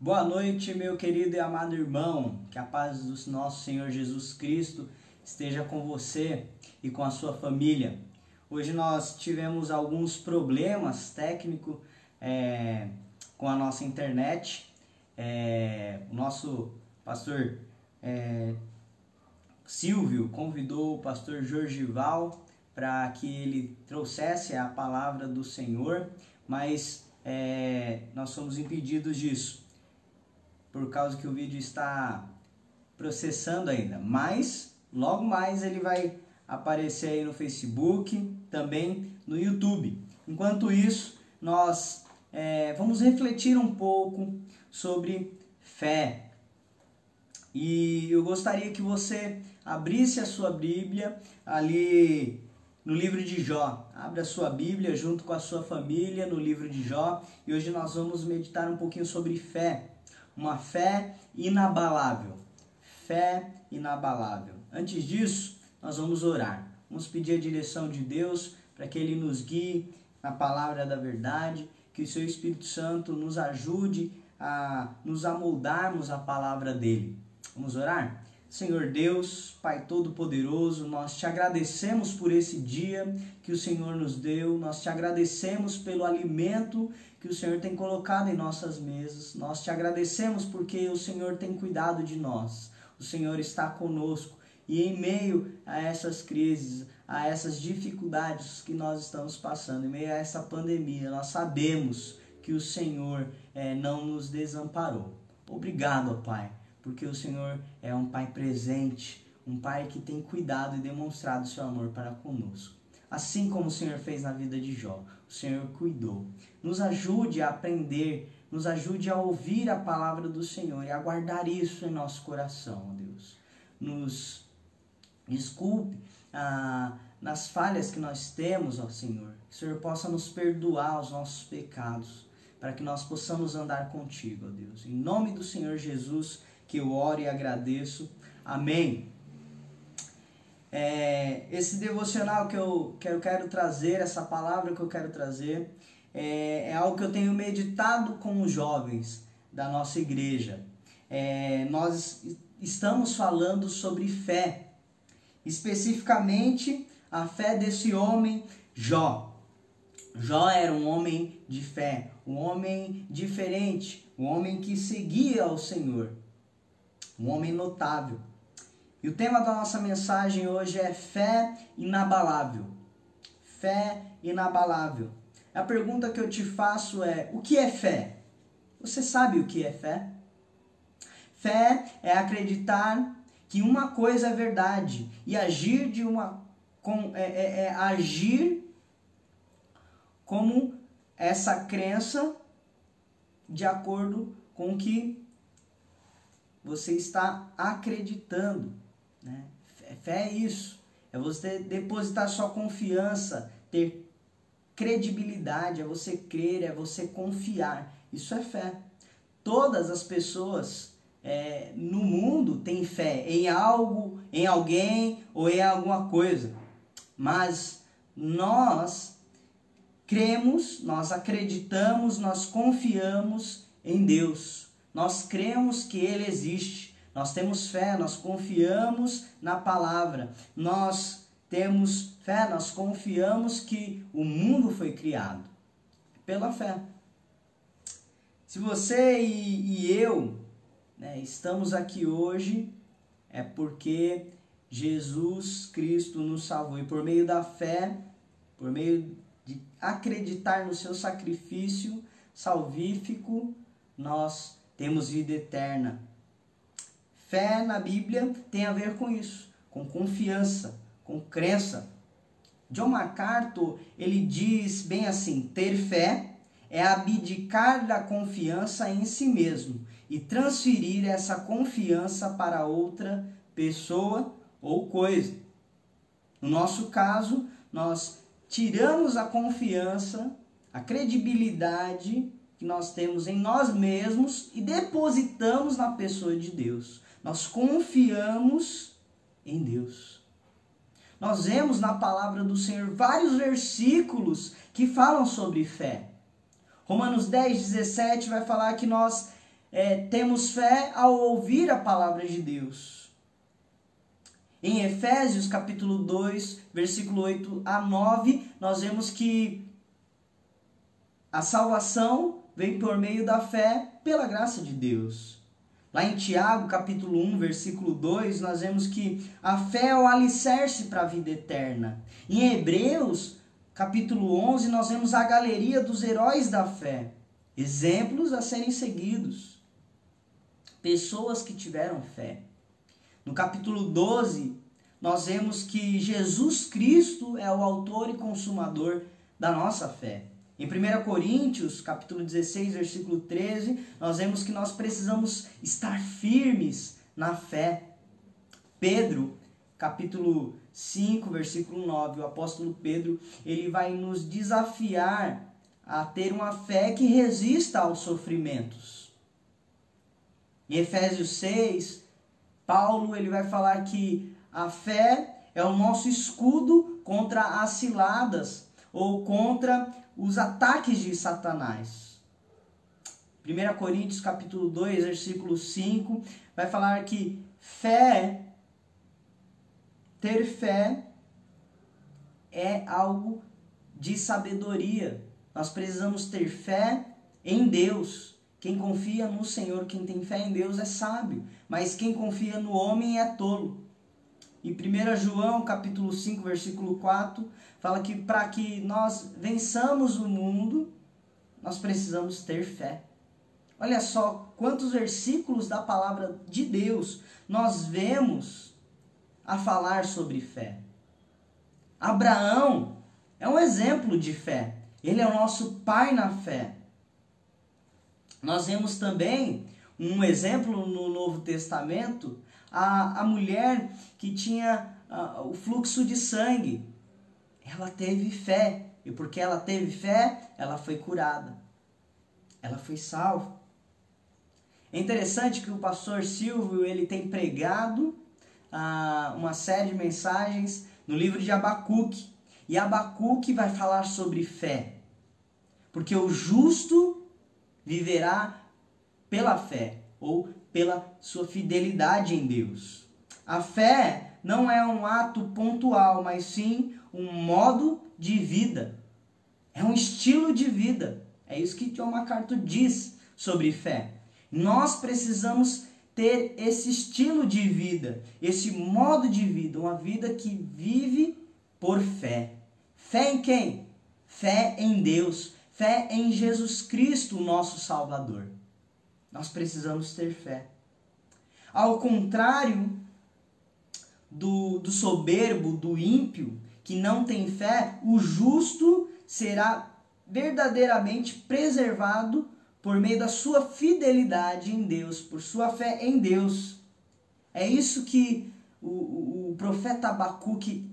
Boa noite, meu querido e amado irmão. Que a paz do nosso Senhor Jesus Cristo esteja com você e com a sua família. Hoje nós tivemos alguns problemas técnicos com a nossa internet. O nosso pastor Silvio convidou o pastor Jorgival para que ele trouxesse a palavra do Senhor, mas nós somos impedidos disso, por causa que o vídeo está processando ainda, mas logo mais ele vai aparecer aí no Facebook, também no YouTube. Enquanto isso, nós vamos refletir um pouco sobre fé. E eu gostaria que você abrisse a sua Bíblia ali no livro de Jó. Abra a sua Bíblia junto com a sua família no livro de Jó. E hoje nós vamos meditar um pouquinho sobre fé. Uma fé inabalável. Fé inabalável. Antes disso, nós vamos orar. Vamos pedir a direção de Deus para que Ele nos guie na palavra da verdade. Que o Seu Espírito Santo nos ajude a nos amoldarmos a palavra dEle. Vamos orar? Senhor Deus, Pai Todo-Poderoso, nós te agradecemos por esse dia que o Senhor nos deu, nós te agradecemos pelo alimento que o Senhor tem colocado em nossas mesas, nós te agradecemos porque o Senhor tem cuidado de nós, o Senhor está conosco e em meio a essas crises, a essas dificuldades que nós estamos passando, em meio a essa pandemia, nós sabemos que o Senhor não nos desamparou. Obrigado, Pai, porque o Senhor é um Pai presente, um Pai que tem cuidado e demonstrado seu amor para conosco. Assim como o Senhor fez na vida de Jó, o Senhor cuidou. Nos ajude a aprender, nos ajude a ouvir a palavra do Senhor e a guardar isso em nosso coração, Deus. Nos desculpe nas falhas que nós temos, ó Senhor. Que o Senhor possa nos perdoar os nossos pecados, para que nós possamos andar contigo, ó Deus. Em nome do Senhor Jesus, que eu oro e agradeço. Amém. Esse devocional que eu quero trazer, essa palavra que eu quero trazer, é algo que eu tenho meditado com os jovens da nossa igreja. Nós estamos falando sobre fé, especificamente a fé desse homem Jó. Jó era um homem de fé, um homem diferente, um homem que seguia ao Senhor. Um homem notável. E o tema da nossa mensagem hoje é fé inabalável. Fé inabalável. A pergunta que eu te faço é: o que é fé? Você sabe o que é fé? Fé é acreditar que uma coisa é verdade e agir agir como essa crença de acordo com o que você está acreditando, né? Fé é isso, é você depositar sua confiança, ter credibilidade, é você crer, é você confiar. Isso é fé. Todas as pessoas no mundo têm fé em algo, em alguém ou em alguma coisa, mas nós cremos, nós acreditamos, nós confiamos em Deus. Nós cremos que Ele existe, nós temos fé, nós confiamos na palavra, nós temos fé, nós confiamos que o mundo foi criado pela fé. Se você e eu, estamos aqui hoje, é porque Jesus Cristo nos salvou. E por meio da fé, por meio de acreditar no seu sacrifício salvífico, nós temos vida eterna. Fé na Bíblia tem a ver com isso, com confiança, com crença. John MacArthur, ele diz bem assim: ter fé é abdicar da confiança em si mesmo e transferir essa confiança para outra pessoa ou coisa. No nosso caso, nós tiramos a confiança, a credibilidade que nós temos em nós mesmos e depositamos na pessoa de Deus. Nós confiamos em Deus. Nós vemos na palavra do Senhor vários versículos que falam sobre fé. Romanos 10:17 vai falar que nós temos fé ao ouvir a palavra de Deus. Em Efésios capítulo 2, versículo 8 a 9, nós vemos que a salvação vem por meio da fé pela graça de Deus. Lá em Tiago, capítulo 1, versículo 2, nós vemos que a fé é o alicerce para a vida eterna. Em Hebreus, capítulo 11, nós vemos a galeria dos heróis da fé. Exemplos a serem seguidos. Pessoas que tiveram fé. No capítulo 12, nós vemos que Jesus Cristo é o autor e consumador da nossa fé. Em 1 Coríntios, capítulo 16, versículo 13, nós vemos que nós precisamos estar firmes na fé. Pedro, capítulo 5, versículo 9, o apóstolo Pedro, ele vai nos desafiar a ter uma fé que resista aos sofrimentos. Em Efésios 6, Paulo ele vai falar que a fé é o nosso escudo contra as ciladas ou contra os ataques de Satanás. 1 Coríntios capítulo 2, versículo 5, vai falar que ter fé é algo de sabedoria. Nós precisamos ter fé em Deus. Quem confia no Senhor, quem tem fé em Deus é sábio, mas quem confia no homem é tolo. E 1 João, capítulo 5, versículo 4, fala que para que nós vençamos o mundo, nós precisamos ter fé. Olha só quantos versículos da palavra de Deus nós vemos a falar sobre fé. Abraão é um exemplo de fé. Ele é o nosso pai na fé. Nós vemos também um exemplo no Novo Testamento, a mulher que tinha o fluxo de sangue. Ela teve fé, e porque ela teve fé, ela foi curada. Ela foi salva. É interessante que o pastor Silvio ele tem pregado uma série de mensagens no livro de Abacuque. E Abacuque vai falar sobre fé. Porque o justo viverá pela fé, ou pela sua fidelidade em Deus. A fé não é um ato pontual, mas sim um modo de vida. É um estilo de vida. É isso que John MacArthur diz sobre fé. Nós precisamos ter esse estilo de vida, esse modo de vida, uma vida que vive por fé. Fé em quem? Fé em Deus. Fé em Jesus Cristo, o nosso Salvador. Nós precisamos ter fé. Ao contrário do soberbo, do ímpio, que não tem fé, o justo será verdadeiramente preservado por meio da sua fidelidade em Deus, por sua fé em Deus. É isso que o profeta Abacuque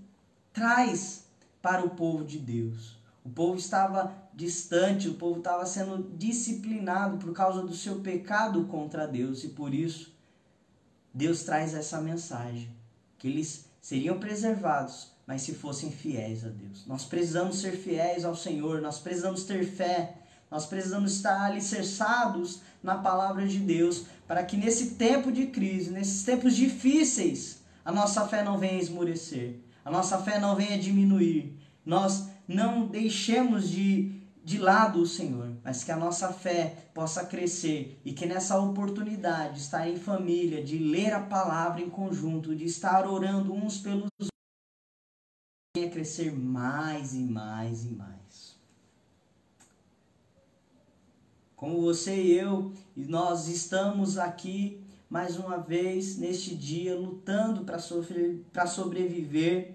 traz para o povo de Deus. O povo estava distante, o povo estava sendo disciplinado por causa do seu pecado contra Deus, e por isso Deus traz essa mensagem, que eles seriam preservados, mas se fossem fiéis a Deus. Nós precisamos ser fiéis ao Senhor, nós precisamos ter fé, nós precisamos estar alicerçados na palavra de Deus, para que nesse tempo de crise, nesses tempos difíceis, a nossa fé não venha esmorecer, a nossa fé não venha diminuir, nós não deixemos de lado o Senhor, mas que a nossa fé possa crescer e que nessa oportunidade de estar em família, de ler a palavra em conjunto, de estar orando uns pelos outros, venha crescer mais e mais e mais. Como você e eu, nós estamos aqui mais uma vez neste dia lutando para sobreviver,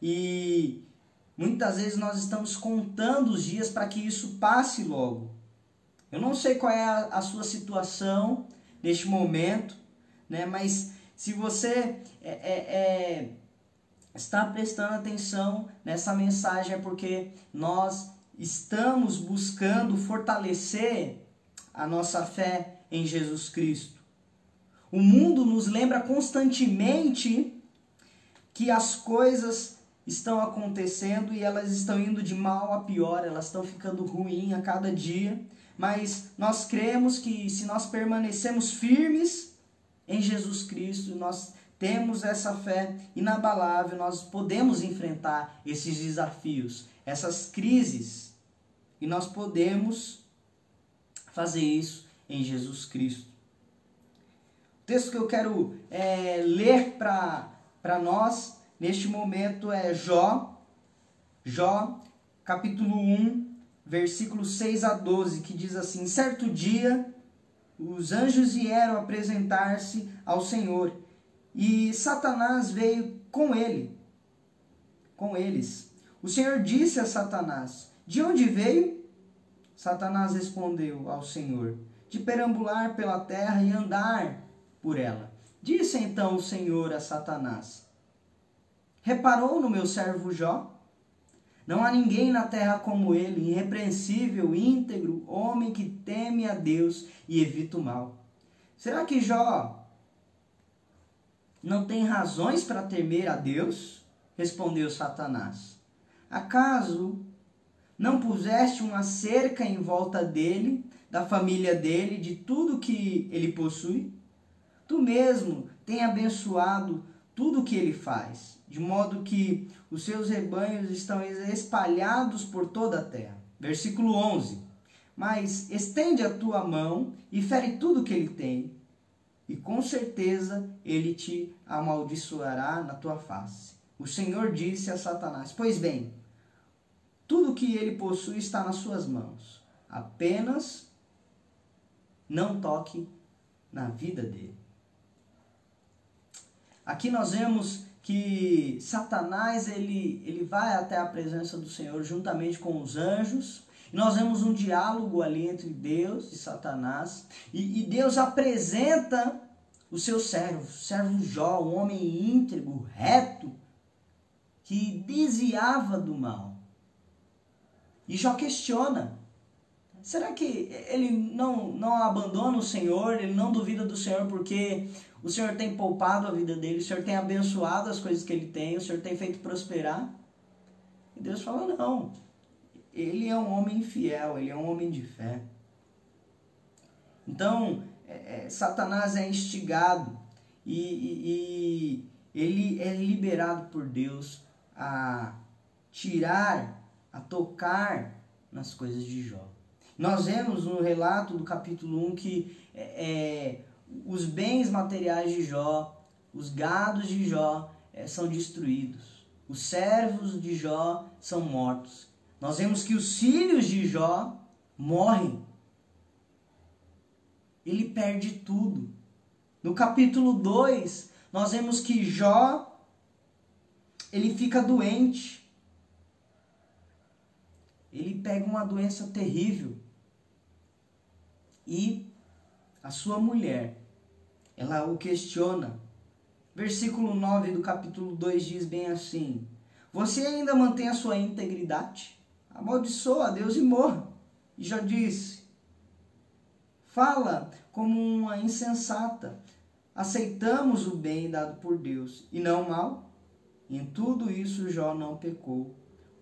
e muitas vezes nós estamos contando os dias para que isso passe logo. Eu não sei qual é a sua situação neste momento, né? Mas se você está prestando atenção nessa mensagem, é porque nós estamos buscando fortalecer a nossa fé em Jesus Cristo. O mundo nos lembra constantemente que as coisas estão acontecendo e elas estão indo de mal a pior, elas estão ficando ruins a cada dia, mas nós cremos que se nós permanecemos firmes em Jesus Cristo, nós temos essa fé inabalável, nós podemos enfrentar esses desafios, essas crises, e nós podemos fazer isso em Jesus Cristo. O texto que eu quero ler para nós neste momento é Jó, capítulo 1, versículos 6 a 12, que diz assim: certo dia, os anjos vieram apresentar-se ao Senhor, e Satanás veio com eles. O Senhor disse a Satanás: de onde veio? Satanás respondeu ao Senhor: de perambular pela terra e andar por ela. Disse então o Senhor a Satanás: reparou no meu servo Jó? Não há ninguém na terra como ele, irrepreensível, íntegro, homem que teme a Deus e evita o mal. Será que Jó não tem razões para temer a Deus? Respondeu Satanás. Acaso não puseste uma cerca em volta dele, da família dele, de tudo que ele possui? Tu mesmo tem abençoado tudo o que ele faz, de modo que os seus rebanhos estão espalhados por toda a terra. Versículo 11. Mas estende a tua mão e fere tudo o que ele tem, e com certeza ele te amaldiçoará na tua face. O Senhor disse a Satanás: pois bem, tudo o que ele possui está nas suas mãos, apenas não toque na vida dele. Aqui nós vemos que Satanás ele vai até a presença do Senhor juntamente com os anjos. E nós vemos um diálogo ali entre Deus e Satanás. E Deus apresenta o seu servo Jó, um homem íntegro, reto, que desviava do mal. E Jó questiona: será que ele não abandona o Senhor, ele não duvida do Senhor porque o Senhor tem poupado a vida dele, o Senhor tem abençoado as coisas que ele tem, o Senhor tem feito prosperar? E Deus fala: não, ele é um homem fiel, ele é um homem de fé. Então, Satanás é instigado e ele é liberado por Deus a tirar, a tocar nas coisas de Jó. Nós vemos no relato do capítulo 1 que os bens materiais de Jó, os gados de Jó são destruídos. Os servos de Jó são mortos. Nós vemos que os filhos de Jó morrem. Ele perde tudo. No capítulo 2, nós vemos que Jó, ele fica doente. Ele pega uma doença terrível. E a sua mulher, ela o questiona. Versículo 9 do capítulo 2 diz bem assim: você ainda mantém a sua integridade? Amaldiçoa a Deus e morra. E Jó disse: fala como uma insensata. Aceitamos o bem dado por Deus e não o mal. Em tudo isso Jó não pecou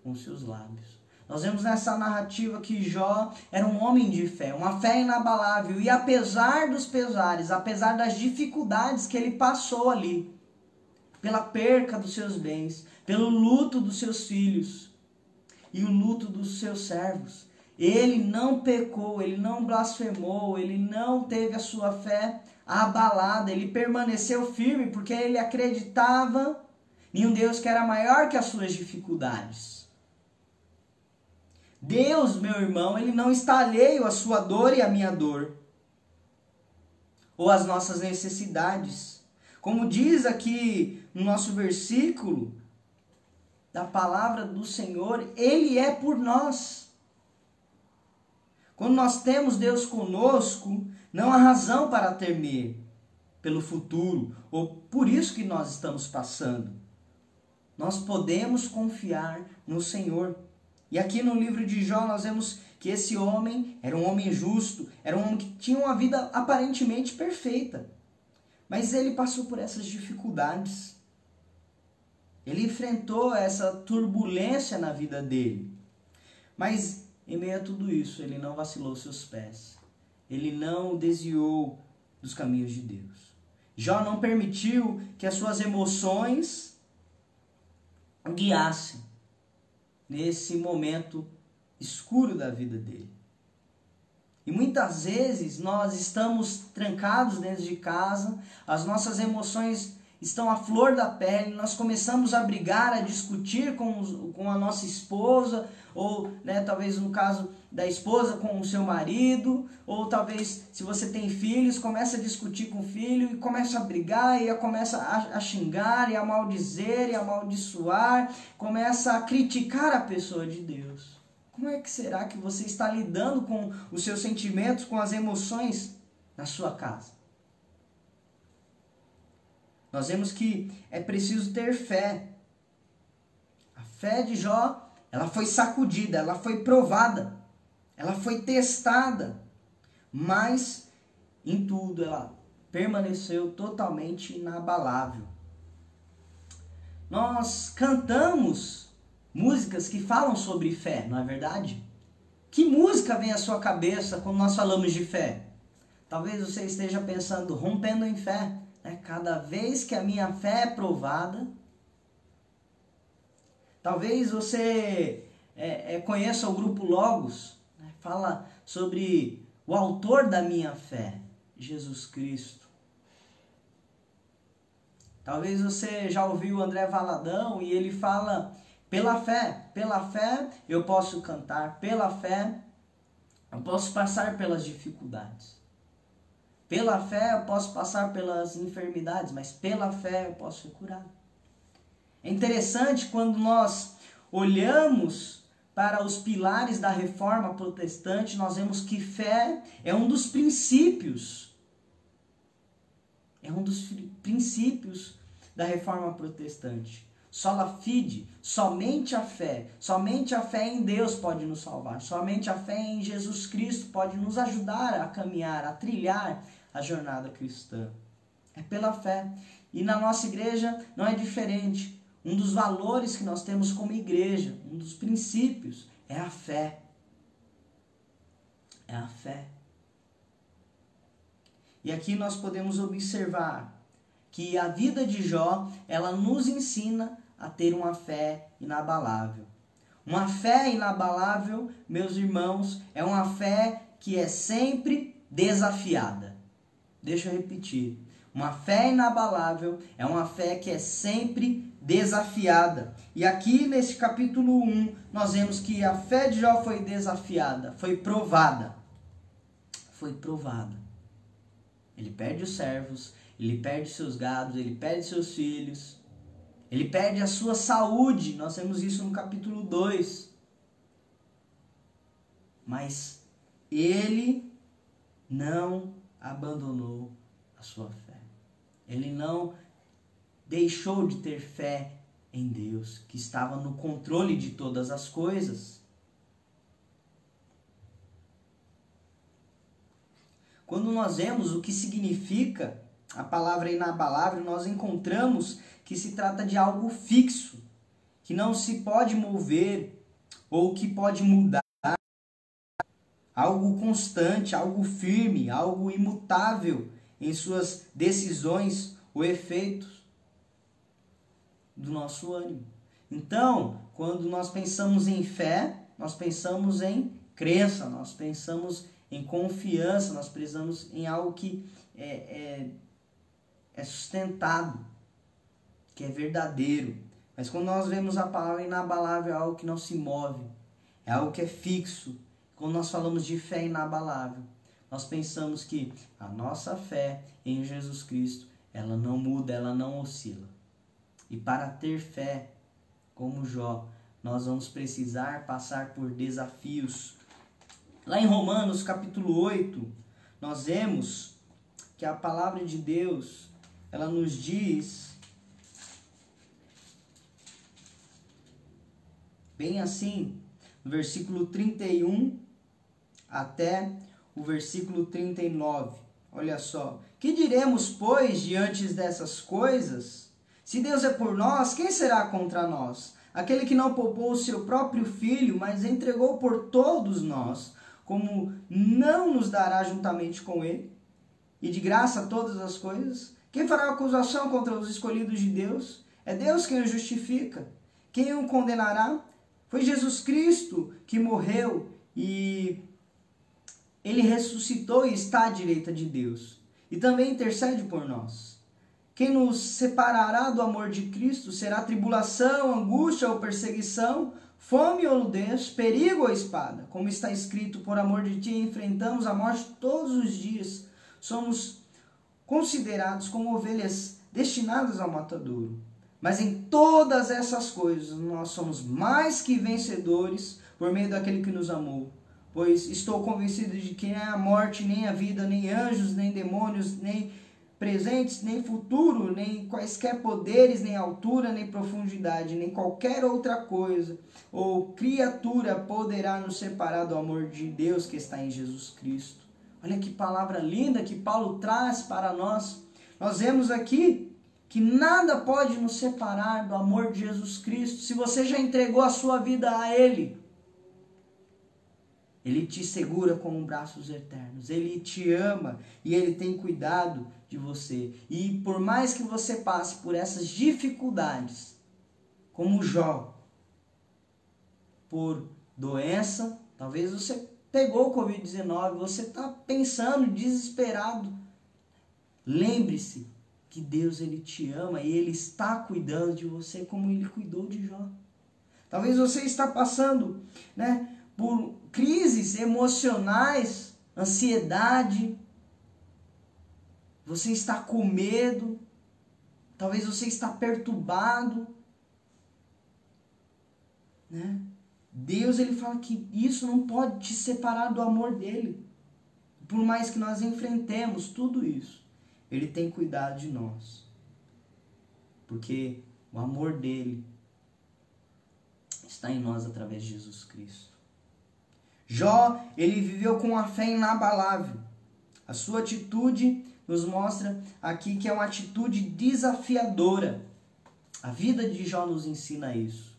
com seus lábios. Nós vemos nessa narrativa que Jó era um homem de fé, uma fé inabalável. E apesar dos pesares, apesar das dificuldades que ele passou ali, pela perca dos seus bens, pelo luto dos seus filhos e o luto dos seus servos, ele não pecou, ele não blasfemou, ele não teve a sua fé abalada, ele permaneceu firme porque ele acreditava em um Deus que era maior que as suas dificuldades. Deus, meu irmão, ele não está alheio à sua dor e à minha dor, ou às nossas necessidades. Como diz aqui no nosso versículo da palavra do Senhor, ele é por nós. Quando nós temos Deus conosco, não há razão para temer pelo futuro, ou por isso que nós estamos passando. Nós podemos confiar no Senhor. E aqui no livro de Jó nós vemos que esse homem era um homem justo, era um homem que tinha uma vida aparentemente perfeita. Mas ele passou por essas dificuldades. Ele enfrentou essa turbulência na vida dele. Mas em meio a tudo isso, ele não vacilou seus pés. Ele não desviou dos caminhos de Deus. Jó não permitiu que as suas emoções o guiassem nesse momento escuro da vida dele. E muitas vezes nós estamos trancados dentro de casa, as nossas emoções estão à flor da pele, nós começamos a brigar, a discutir com a nossa esposa, ou talvez no caso da esposa com o seu marido, ou talvez se você tem filhos, começa a discutir com o filho e começa a brigar, e começa a xingar, e a maldizer, e a amaldiçoar, começa a criticar a pessoa de Deus. Como é que será que você está lidando com os seus sentimentos, com as emoções na sua casa? Nós vemos que é preciso ter fé. A fé de Jó, ela foi sacudida, ela foi provada, ela foi testada, mas em tudo ela permaneceu totalmente inabalável. Nós cantamos músicas que falam sobre fé, não é verdade? Que música vem à sua cabeça quando nós falamos de fé? Talvez você esteja pensando, rompendo em fé. Cada vez que a minha fé é provada. Talvez você conheça o grupo Logos, fala sobre o autor da minha fé, Jesus Cristo. Talvez você já ouviu o André Valadão e ele fala: pela fé eu posso cantar, pela fé eu posso passar pelas dificuldades. Pela fé eu posso passar pelas enfermidades, mas pela fé eu posso ser curado. É interessante quando nós olhamos para os pilares da reforma protestante, nós vemos que fé é um dos princípios. É um dos princípios da reforma protestante. Sola fide, somente a fé em Deus pode nos salvar, somente a fé em Jesus Cristo pode nos ajudar a caminhar, a trilhar a jornada cristã. É pela fé. E na nossa igreja não é diferente. Um dos valores que nós temos como igreja, um dos princípios, é a fé. É a fé. E aqui nós podemos observar que a vida de Jó, ela nos ensina a ter uma fé inabalável. Uma fé inabalável, meus irmãos, é uma fé que é sempre desafiada. Deixa eu repetir. Uma fé inabalável é uma fé que é sempre desafiada. E aqui nesse capítulo 1, nós vemos que a fé de Jó foi desafiada, foi provada. Foi provada. Ele perde os servos, ele perde seus gados, ele perde seus filhos, ele perde a sua saúde. Nós temos isso no capítulo 2. Mas ele não abandonou a sua fé. Ele não deixou de ter fé em Deus, que estava no controle de todas as coisas. Quando nós vemos o que significa a palavra inabalável, nós encontramos que se trata de algo fixo, que não se pode mover ou que pode mudar, algo constante, algo firme, algo imutável em suas decisões ou efeitos do nosso ânimo. Então, quando nós pensamos em fé, nós pensamos em crença, nós pensamos em confiança, nós pensamos em algo que é sustentado, que é verdadeiro. Mas quando nós vemos a palavra inabalável, é algo que não se move, é algo que é fixo. Quando nós falamos de fé inabalável, nós pensamos que a nossa fé em Jesus Cristo, ela não muda, ela não oscila. E para ter fé, como Jó, nós vamos precisar passar por desafios. Lá em Romanos capítulo 8, nós vemos que a palavra de Deus, ela nos diz bem assim, no versículo 31 até o versículo 39. Olha só. Que diremos, pois, diante dessas coisas? Se Deus é por nós, quem será contra nós? aquele que não poupou o seu próprio filho, mas entregou por todos nós, como não nos dará juntamente com ele, e de graça todas as coisas? Quem fará acusação contra os escolhidos de Deus? É Deus quem o justifica. Quem o condenará? Foi Jesus Cristo que morreu e ele ressuscitou e está à direita de Deus. E também intercede por nós. Quem nos separará do amor de Cristo? Será tribulação, angústia ou perseguição, fome ou nudez, perigo ou espada? Como está escrito, por amor de ti enfrentamos a morte todos os dias. Somos considerados como ovelhas destinadas ao matadouro. Mas em todas essas coisas nós somos mais que vencedores por meio daquele que nos amou. Pois estou convencido de que nem a morte, nem a vida, nem anjos, nem demônios, nem presentes, nem futuro, nem quaisquer poderes, nem altura, nem profundidade, nem qualquer outra coisa ou criatura poderá nos separar do amor de Deus que está em Jesus Cristo. Olha que palavra linda que Paulo traz para nós. Nós vemos aqui que nada pode nos separar do amor de Jesus Cristo. Se você já entregou a sua vida a Ele, Ele te segura com braços eternos. Ele te ama e Ele tem cuidado de você. E por mais que você passe por essas dificuldades, como Jó, por doença, talvez você pegou o Covid-19, você está pensando, desesperado. Lembre-se que Deus ele te ama e Ele está cuidando de você como Ele cuidou de Jó. Talvez você está passando, por crises emocionais, ansiedade, você está com medo, talvez você está perturbado, Deus ele fala que isso não pode te separar do amor dele. Por mais que nós enfrentemos tudo isso, Ele tem cuidado de nós. Porque o amor dele está em nós através de Jesus Cristo. Jó, ele viveu com uma fé inabalável. A sua atitude nos mostra aqui que é uma atitude desafiadora. A vida de Jó nos ensina isso.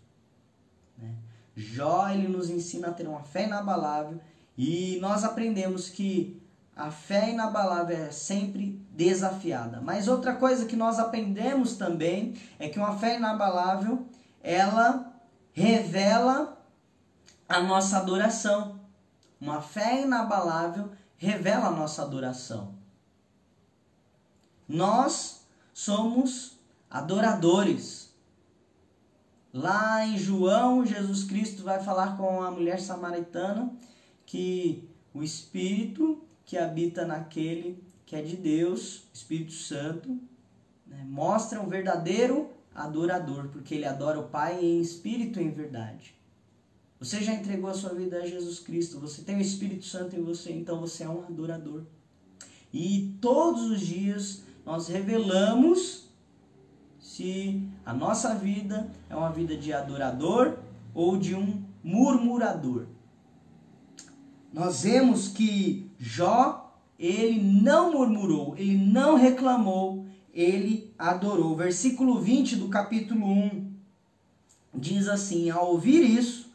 Jó, ele nos ensina a ter uma fé inabalável e nós aprendemos que a fé inabalável é sempre desafiada. Mas outra coisa que nós aprendemos também é que uma fé inabalável, ela revela a nossa adoração. Uma fé inabalável revela a nossa adoração. Nós somos adoradores. Lá em João, Jesus Cristo vai falar com a mulher samaritana que o Espírito que habita naquele que é de Deus, Espírito Santo, mostra um verdadeiro adorador, porque ele adora o Pai em espírito e em verdade. Você já entregou a sua vida a Jesus Cristo, você tem o Espírito Santo em você, então você é um adorador. E todos os dias nós revelamos se a nossa vida é uma vida de adorador ou de um murmurador. Nós vemos que Jó, ele não murmurou, ele não reclamou, ele adorou. Versículo 20 do capítulo 1 diz assim: ao ouvir isso,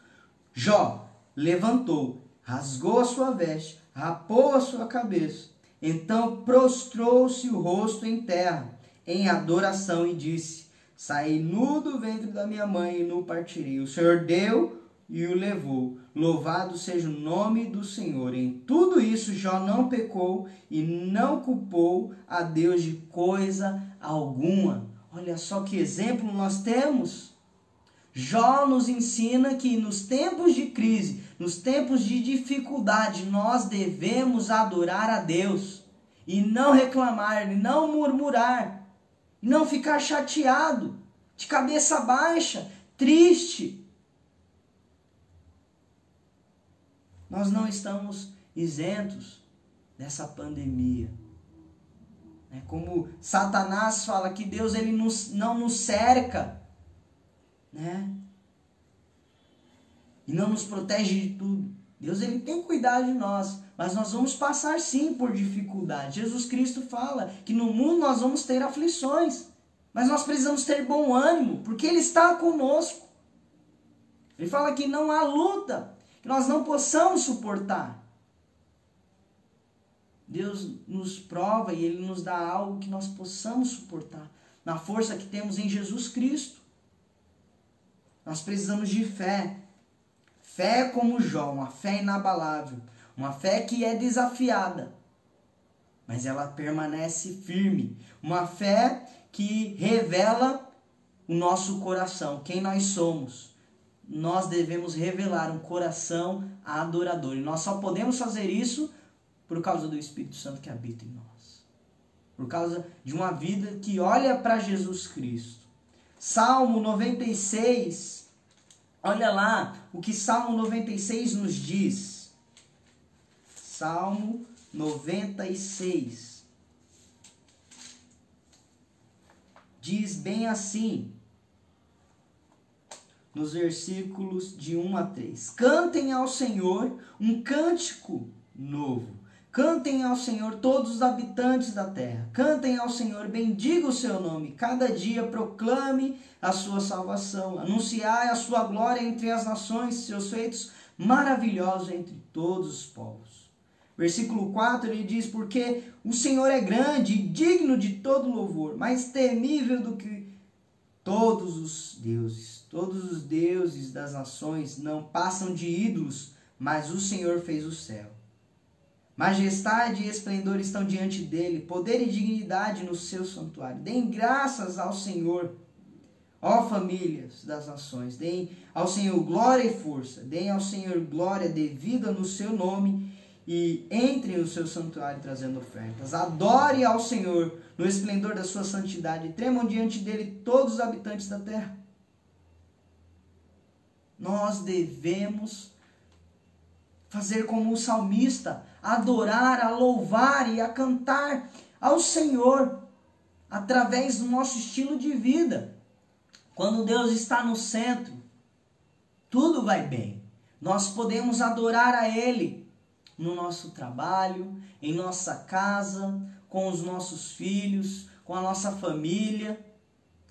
Jó levantou, rasgou a sua veste, rapou a sua cabeça, então prostrou-se o rosto em terra, em adoração, e disse: saí nu do ventre da minha mãe e nu partirei. O Senhor deu e o levou. Louvado seja o nome do Senhor. Em tudo isso Jó não pecou e não culpou a Deus de coisa alguma. Olha só que exemplo nós temos. Jó nos ensina que nos tempos de crise, nos tempos de dificuldade, nós devemos adorar a Deus e não reclamar, e não murmurar. Não ficar chateado, de cabeça baixa, triste. Nós não estamos isentos dessa pandemia. Como Satanás fala que Deus ele não nos cerca, e não nos protege de tudo. Deus ele tem cuidado de nós, mas nós vamos passar sim por dificuldade. Jesus Cristo fala que no mundo nós vamos ter aflições, mas nós precisamos ter bom ânimo, porque Ele está conosco. Ele fala que não há luta, que nós não possamos suportar. Deus nos prova e Ele nos dá algo que nós possamos suportar, na força que temos em Jesus Cristo. Nós precisamos de fé. Fé como Jó, uma fé inabalável, uma fé que é desafiada, mas ela permanece firme. Uma fé que revela o nosso coração, quem nós somos. Nós devemos revelar um coração adorador. E nós só podemos fazer isso por causa do Espírito Santo que habita em nós. Por causa de uma vida que olha para Jesus Cristo. Salmo 96, olha lá o que Salmo 96 nos diz. Salmo 96. Diz bem assim, nos versículos de 1 a 3. Cantem ao Senhor um cântico novo. Cantem ao Senhor todos os habitantes da terra. Cantem ao Senhor, bendiga o seu nome. Cada dia proclame a sua salvação. Anunciai a sua glória entre as nações, seus feitos maravilhosos entre todos os povos. Versículo 4, ele diz, porque o Senhor é grande e digno de todo louvor, mais temível do que todos os deuses. Todos os deuses das nações não passam de ídolos, mas o Senhor fez o céu. Majestade e esplendor estão diante dele, poder e dignidade no seu santuário. Deem graças ao Senhor, ó famílias das nações. Deem ao Senhor glória e força. Deem ao Senhor glória devida no seu nome e entrem no seu santuário trazendo ofertas. Adore ao Senhor no esplendor da sua santidade. Tremam diante dele todos os habitantes da terra. Nós devemos fazer como o salmista, adorar, a louvar e a cantar ao Senhor através do nosso estilo de vida. Quando Deus está no centro, tudo vai bem. Nós podemos adorar a Ele no nosso trabalho, em nossa casa, com os nossos filhos, com a nossa família.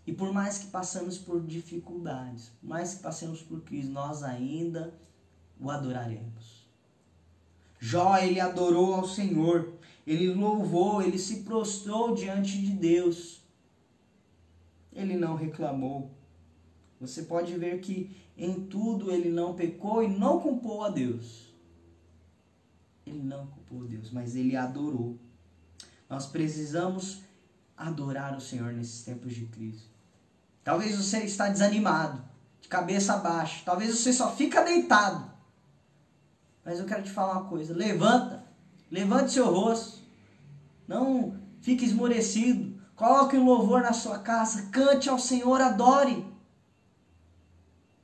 E por mais que passemos por dificuldades, por mais que passemos por crise, nós ainda o adoraremos. Jó, ele adorou ao Senhor, ele louvou, ele se prostrou diante de Deus. Ele não reclamou. Você pode ver que em tudo ele não pecou e não culpou a Deus. Ele não culpou a Deus, mas ele adorou. Nós precisamos adorar o Senhor nesses tempos de crise. Talvez você está desanimado, de cabeça baixa. Talvez você só fica deitado. Mas eu quero te falar uma coisa. Levante seu rosto. Não fique esmorecido. Coloque um louvor na sua casa. Cante ao Senhor, adore.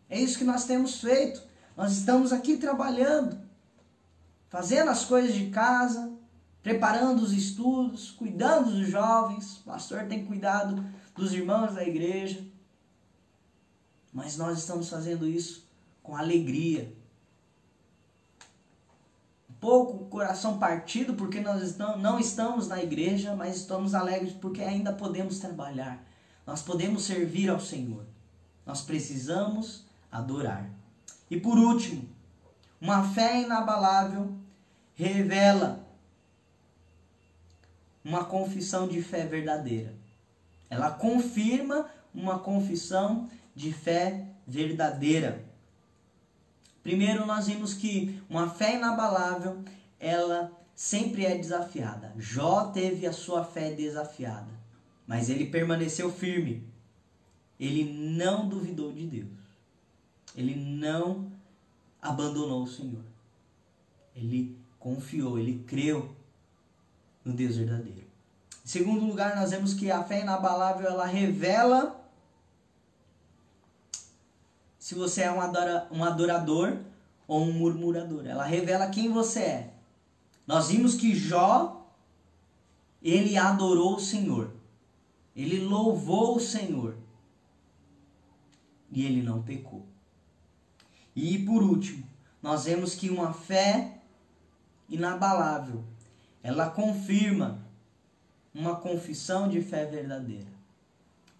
É isso que nós temos feito. Nós estamos aqui trabalhando, fazendo as coisas de casa, preparando os estudos, cuidando dos jovens. O pastor tem cuidado dos irmãos da igreja. Mas nós estamos fazendo isso com alegria. Um pouco o coração partido porque nós não estamos na igreja, mas estamos alegres porque ainda podemos trabalhar. Nós podemos servir ao Senhor. Nós precisamos adorar. E por último, uma fé inabalável revela uma confissão de fé verdadeira. Ela confirma uma confissão de fé verdadeira. Primeiro nós vimos que uma fé inabalável, ela sempre é desafiada. Jó teve a sua fé desafiada, mas ele permaneceu firme. Ele não duvidou de Deus. Ele não abandonou o Senhor. Ele confiou, ele creu no Deus verdadeiro. Em segundo lugar, nós vemos que a fé inabalável, ela revela se você é um adorador ou um murmurador. Ela revela quem você é. Nós vimos que Jó, ele adorou o Senhor. Ele louvou o Senhor. E ele não pecou. E por último, nós vemos que uma fé inabalável, ela confirma uma confissão de fé verdadeira.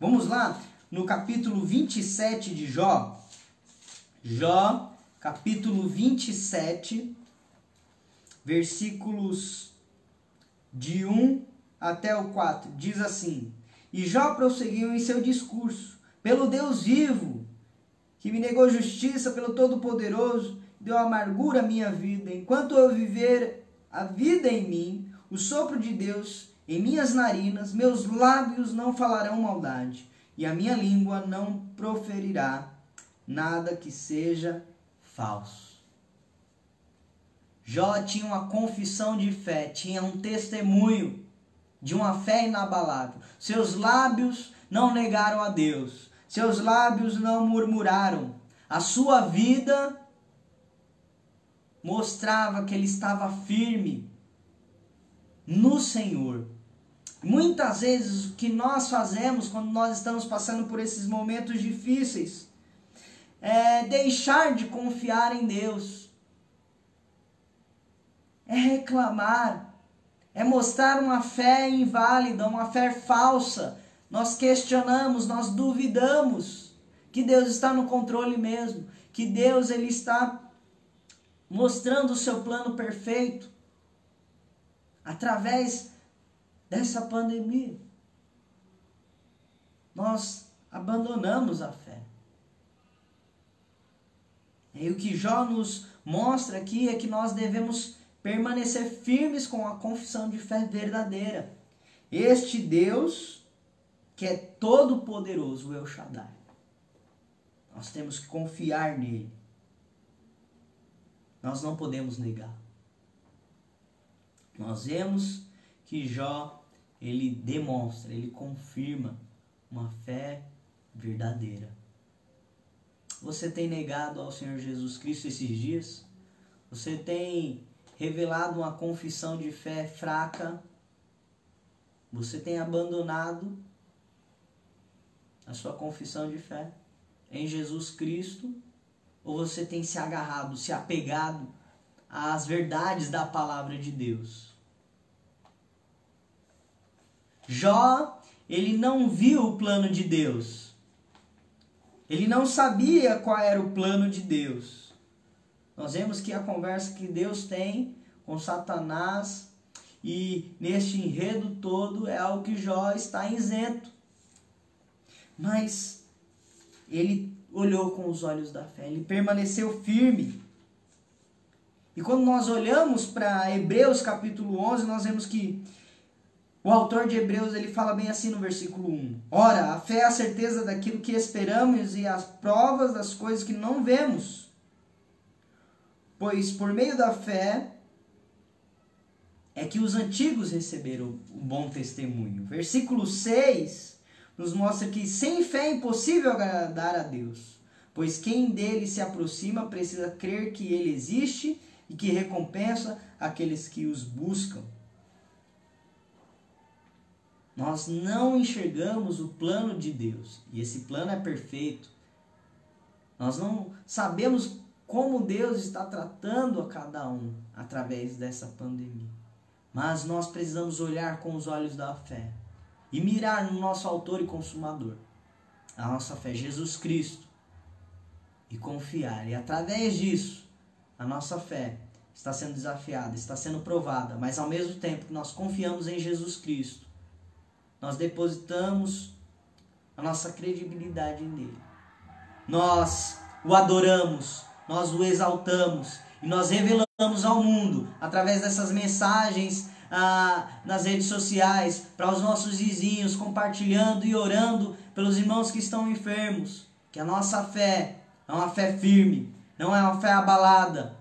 Vamos lá, no capítulo 27 de Jó. Jó, capítulo 27, versículos de 1 até o 4, diz assim: E Jó prosseguiu em seu discurso: Pelo Deus vivo, que me negou justiça, pelo Todo-Poderoso, deu amargura à minha vida. Enquanto eu viver a vida em mim, o sopro de Deus em minhas narinas, meus lábios não falarão maldade, e a minha língua não proferirá nada que seja falso. Jó tinha uma confissão de fé, tinha um testemunho de uma fé inabalável. Seus lábios não negaram a Deus, seus lábios não murmuraram. A sua vida mostrava que ele estava firme no Senhor. Muitas vezes o que nós fazemos quando nós estamos passando por esses momentos difíceis é deixar de confiar em Deus, é reclamar, é mostrar uma fé inválida, uma fé falsa. Nós questionamos, nós duvidamos que Deus está no controle mesmo, que Deus ele está mostrando o seu plano perfeito através dessa pandemia. Nós abandonamos a fé. E o que Jó nos mostra aqui é que nós devemos permanecer firmes com a confissão de fé verdadeira. Este Deus que é todo poderoso, o El Shaddai. Nós temos que confiar nele. Nós não podemos negar. Nós vemos que Jó, ele demonstra, ele confirma uma fé verdadeira. Você tem negado ao Senhor Jesus Cristo esses dias? Você tem revelado uma confissão de fé fraca? Você tem abandonado a sua confissão de fé em Jesus Cristo? Ou você tem se agarrado, se apegado às verdades da palavra de Deus? Jó, ele não viu o plano de Deus. Ele não sabia qual era o plano de Deus. Nós vemos que a conversa que Deus tem com Satanás e neste enredo todo é algo que Jó está isento. Mas ele olhou com os olhos da fé, ele permaneceu firme. E quando nós olhamos para Hebreus capítulo 11, nós vemos que o autor de Hebreus ele fala bem assim no versículo 1. Ora, a fé é a certeza daquilo que esperamos e as provas das coisas que não vemos. Pois por meio da fé é que os antigos receberam o bom testemunho. Versículo 6 nos mostra que sem fé é impossível agradar a Deus. Pois quem dele se aproxima precisa crer que ele existe e que recompensa aqueles que os buscam. Nós não enxergamos o plano de Deus. E esse plano é perfeito. Nós não sabemos como Deus está tratando a cada um através dessa pandemia. Mas nós precisamos olhar com os olhos da fé. E mirar no nosso autor e consumador. A nossa fé, Jesus Cristo. E confiar. E através disso, a nossa fé está sendo desafiada, está sendo provada. Mas ao mesmo tempo que nós confiamos em Jesus Cristo, nós depositamos a nossa credibilidade nele. Nós o adoramos, nós o exaltamos e nós revelamos ao mundo, através dessas mensagens nas redes sociais, para os nossos vizinhos, compartilhando e orando pelos irmãos que estão enfermos, que a nossa fé é uma fé firme, não é uma fé abalada,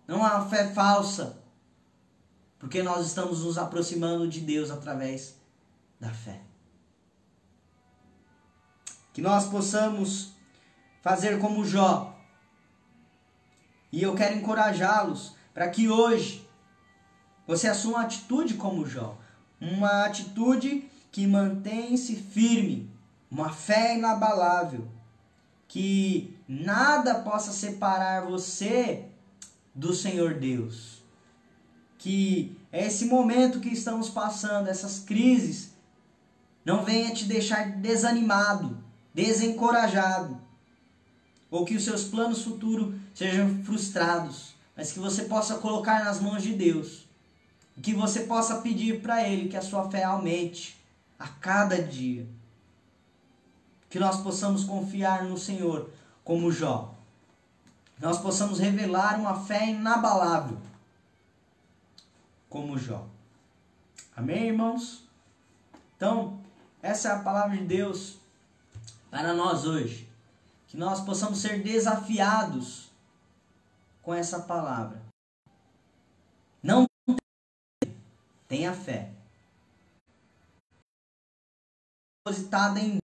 não é uma fé falsa, porque nós estamos nos aproximando de Deus através da fé. Que nós possamos fazer como Jó. E eu quero encorajá-los para que hoje você assuma uma atitude como Jó. Uma atitude que mantém-se firme. Uma fé inabalável. Que nada possa separar você do Senhor Deus. Que esse momento que estamos passando, essas crises, não venha te deixar desanimado, desencorajado. ou que os seus planos futuros sejam frustrados, mas que você possa colocar nas mãos de Deus, que você possa pedir para Ele que a sua fé aumente a cada dia, que nós possamos confiar no Senhor como Jó, nós possamos revelar uma fé inabalável como Jó. Amém, irmãos? Então, essa é a palavra de Deus para nós hoje. Que nós possamos ser desafiados com essa palavra. Não tenha fé. Depositada em